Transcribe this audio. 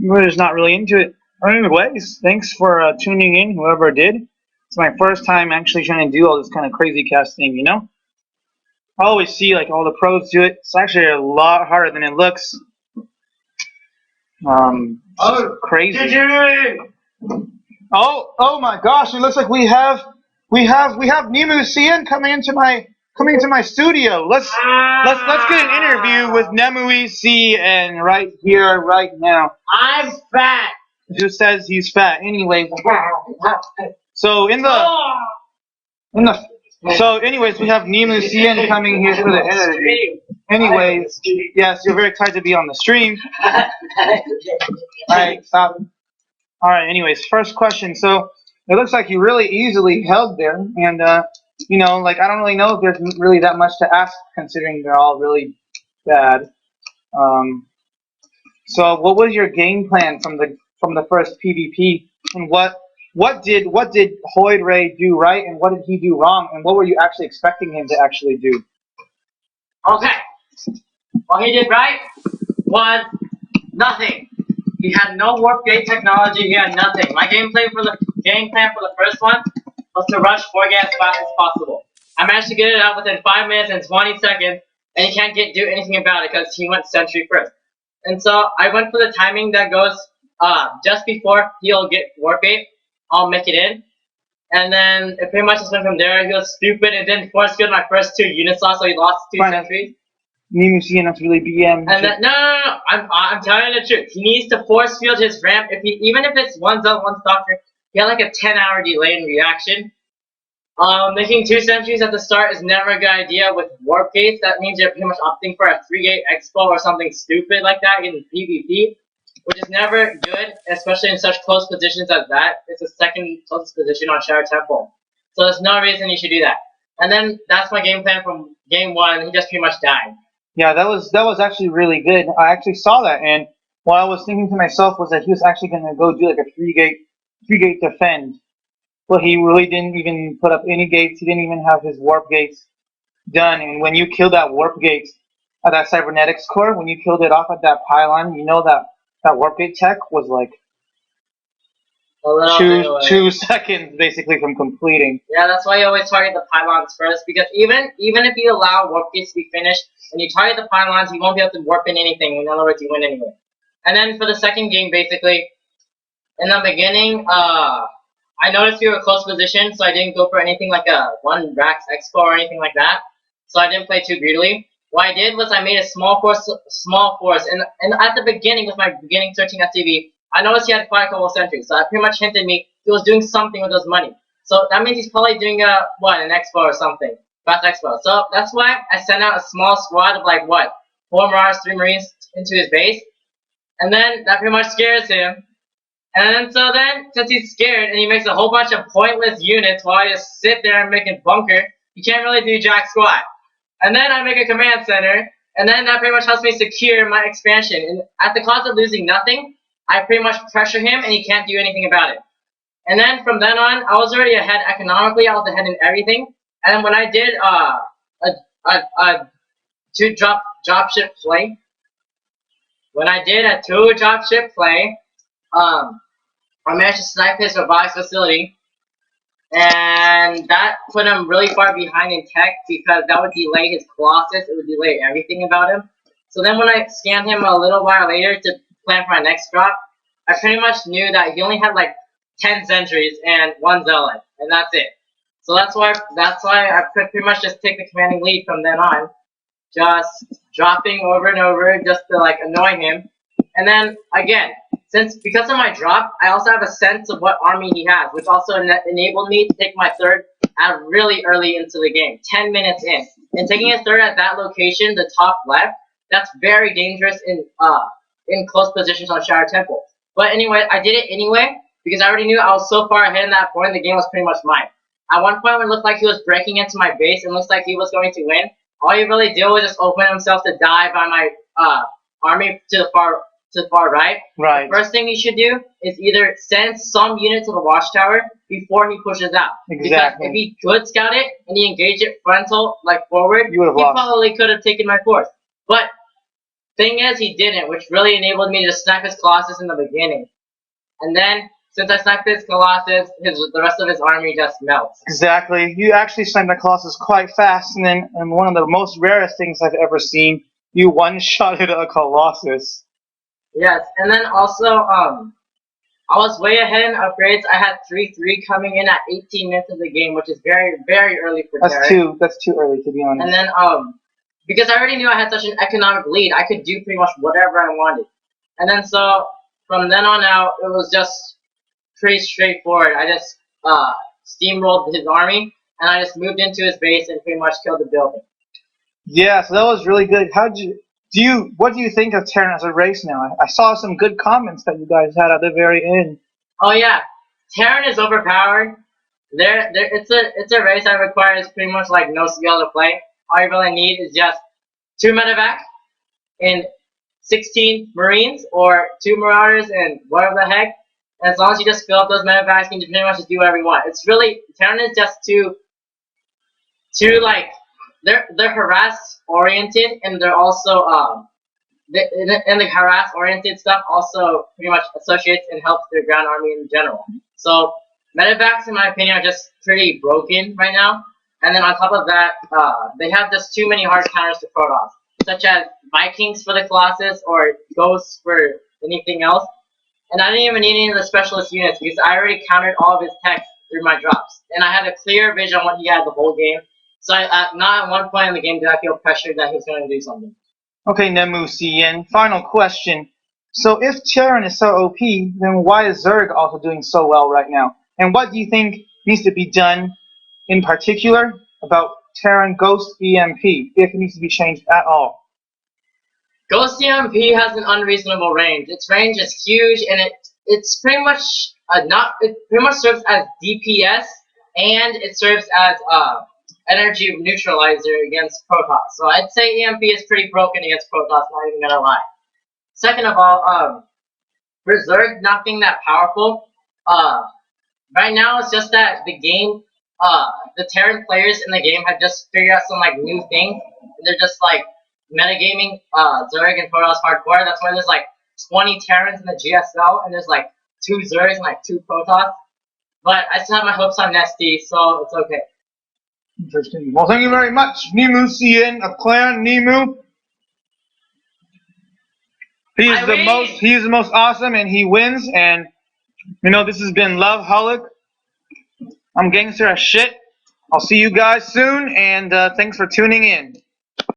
We're just not really into it. Anyways, thanks for tuning in, whoever did. It's my first time actually trying to do all this kind of crazy casting, you know? I always see like all the pros do it. It's actually a lot harder than it looks. It's crazy. Oh my gosh! It looks like we have Nemu Cien coming into my studio. Let's get an interview with Nemu Cien right here, right now. I'm fat. Who says he's fat? Anyway, so anyways, we have Nemu Cien coming here for the interview. Anyways, yes, you're very excited to be on the stream. Alright, stop. Alright, anyways, first question. So, it looks like you really easily held there, and, you know, like, I don't really know if there's really that much to ask, considering they're all really bad. So, what was your game plan from the first PvP, and what did Hoid Ray do right, and what did he do wrong, and what were you actually expecting him to actually do? Okay. What he did right was nothing. He had no warp gate technology. He had nothing. My game plan for the first one was to rush 4 as fast as possible. I managed to get it out within 5 minutes and 20 seconds, and he can't do anything about it because he went sentry first. And so I went for the timing that goes just before he'll get warp gate. I'll make it in. And then it pretty much just went from there. He was stupid and didn't force field my first 2 units lost, so he lost 2 sentries. Nemu Cien, that's really BM. And then, no. I'm telling you the truth. He needs to force field his ramp. Even if it's 1 zone, 1 stalker, he had like a 10-hour delay in reaction. Making 2 sentries at the start is never a good idea with warp gates. That means you're pretty much opting for a 3-gate expo or something stupid like that in PvP, which is never good, especially in such close positions as that. It's the second closest position on Shadow Temple. So there's no reason you should do that. And then that's my game plan from game 1. He just pretty much died. Yeah, that was actually really good. I actually saw that, and what I was thinking to myself was that he was actually going to go do like a 3-gate defend. But he really didn't even put up any gates. He didn't even have his warp gates done. And when you kill that warp gate at that cybernetics core, when you killed it off at that pylon, you know that warp gate tech was like two seconds basically from completing. Yeah, that's why you always target the pylons first, because even if you allow warp gates to be finished and you target the pylons, you won't be able to warp in anything. In other words, you win anyway. And then for the second game, basically, in the beginning, I noticed we were close position, so I didn't go for anything like a 1 Rax Expo or anything like that. So I didn't play too greedily. What I did was I made a small force, and at the beginning, with my beginning searching SCV, I noticed he had quite a couple of sentries, so that pretty much hinted me he was doing something with his money. So that means he's probably doing an expo or something, fast expo. So that's why I sent out a small squad of 4 Marauders, 3 Marines into his base, and then that pretty much scares him. And so then, since he's scared and he makes a whole bunch of pointless units while I just sit there and make a bunker, he can't really do jack squat. And then I make a command center, and then that pretty much helps me secure my expansion. And at the cost of losing nothing, I pretty much pressure him and he can't do anything about it. And then from then on, I was already ahead economically, I was ahead in everything. And then when I did a 2 dropship play, I managed to snipe his robotics facility, and that put him really far behind in tech because that would delay his Colossus, it would delay everything about him. So then when I scanned him a little while later to plan for my next drop, I pretty much knew that he only had 10 sentries and 1 zealot, and that's it. So that's why I could pretty much just take the commanding lead from then on, just dropping over and over just to annoy him. And then again, because of my drop, I also have a sense of what army he has, which also enabled me to take my 3rd out really early into the game, 10 minutes in. And taking a 3rd at that location, the top left, that's very dangerous in close positions on Shadow Temple. But anyway, I did it anyway, because I already knew I was so far ahead in that point, the game was pretty much mine. At one point when it looked like he was breaking into my base and looks like he was going to win, all he really did was just open himself to die by my army to the far right. Right. The first thing he should do is either send some unit to the watchtower before he pushes out. Exactly. Because if he could scout it and he engaged it frontal, forward, he lost. probably could have taken my force. But thing is, he didn't, which really enabled me to snipe his Colossus in the beginning. And then, since I sniped his Colossus, the rest of his army just melts. Exactly. You actually sniped the Colossus quite fast, and then and one of the most rarest things I've ever seen, you one-shotted a Colossus. Yes, and then also, I was way ahead in upgrades. I had 3-3 coming in at 18 minutes of the game, which is very, very early for Terran. That's too early, to be honest. And then, because I already knew I had such an economic lead, I could do pretty much whatever I wanted. And then so, from then on out, it was just pretty straightforward. I just steamrolled his army, and I just moved into his base and pretty much killed the building. Yeah, so that was really good. What do you think of Terran as a race now? I saw some good comments that you guys had at the very end. Oh yeah, Terran is overpowered. It's a race that requires pretty much like no skill to play. All you really need is just 2 medevac and 16 marines or 2 marauders and whatever the heck. And as long as you just fill up those medevacs, you can pretty much just do whatever you want. It's really Terran is just too like they're harass oriented, and they're also and the harass oriented stuff also pretty much associates and helps their ground army in general. So medevacs, in my opinion, are just pretty broken right now. And then on top of that, they have just too many hard counters to Protoss, such as Vikings for the Colossus or Ghosts for anything else. And I didn't even need any of the specialist units because I already countered all of his techs through my drops. And I had a clear vision on what he had the whole game. So not at one point in the game did I feel pressured that he was going to do something. Okay, Nemu CN, final question. So if Terran is so OP, then why is Zerg also doing so well right now? And what do you think needs to be done in particular about Terran Ghost EMP, if it needs to be changed at all? Ghost EMP has an unreasonable range. Its range is huge, and it's pretty much it pretty much serves as DPS, and it serves as energy neutralizer against Protoss. So I'd say EMP is pretty broken against Protoss, not even gonna lie. Second of all, for Zerg not being that powerful, right now it's just that the game, the Terran players in the game have just figured out some like new things. And they're just like metagaming Zerg and Protoss hardcore. That's why there's like 20 Terrans in the GSL, and there's like 2 Zergs and like 2 Protoss. But I still have my hopes on Nesty, so it's okay. Interesting. Well, thank you very much, Nemu CN of Clan Nemu. He is the most awesome, and he wins. And this has been Loveholic. I'm gangster as shit. I'll see you guys soon, and thanks for tuning in.